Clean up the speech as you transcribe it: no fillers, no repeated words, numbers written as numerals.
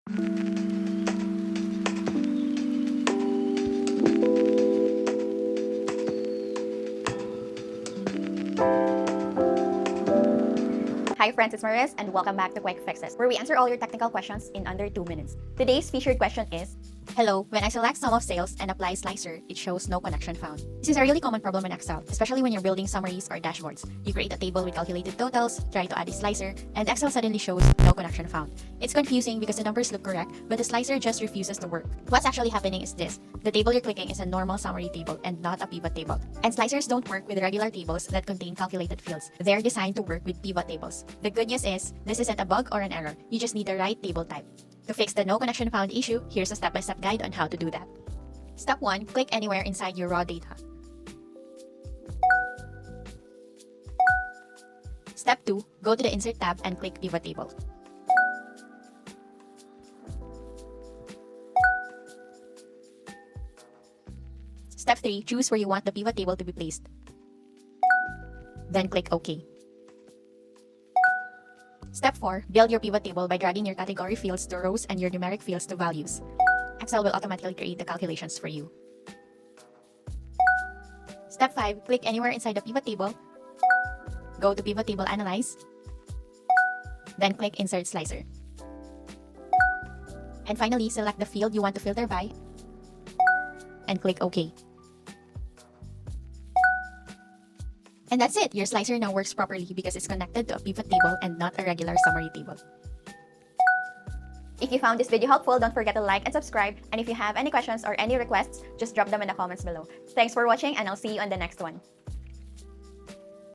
Hi friends, it's Mariz and welcome back to Quick Fixes, where we answer all your technical questions in under 2 minutes. Today's featured question is, hello, when I select sum of sales and apply slicer, it shows no connection found. This is a really common problem in Excel, especially when you're building summaries or dashboards. You create a table with calculated totals, try to add a slicer, and Excel suddenly shows no connection found. It's confusing because the numbers look correct, but the slicer just refuses to work. What's actually happening is this. The table you're clicking is a normal summary table and not a pivot table. And slicers don't work with regular tables that contain calculated fields. They're designed to work with pivot tables. The good news is, this isn't a bug or an error. You just need the right table type. To fix the no connection found issue, here's a step-by-step guide on how to do that. Step 1. Click anywhere inside your raw data. Step 2. Go to the Insert tab and click Pivot Table. Step 3. Choose where you want the pivot table to be placed. Then click OK. Step 4. Build your pivot table by dragging your category fields to rows and your numeric fields to values. Excel will automatically create the calculations for you. Step 5. Click anywhere inside the pivot table. Go to Pivot Table Analyze. Then click Insert Slicer. And finally, select the field you want to filter by and click OK. And that's it! Your slicer now works properly because it's connected to a pivot table and not a regular summary table. If you found this video helpful, don't forget to like and subscribe. And if you have any questions or any requests, just drop them in the comments below. Thanks for watching and I'll see you on the next one.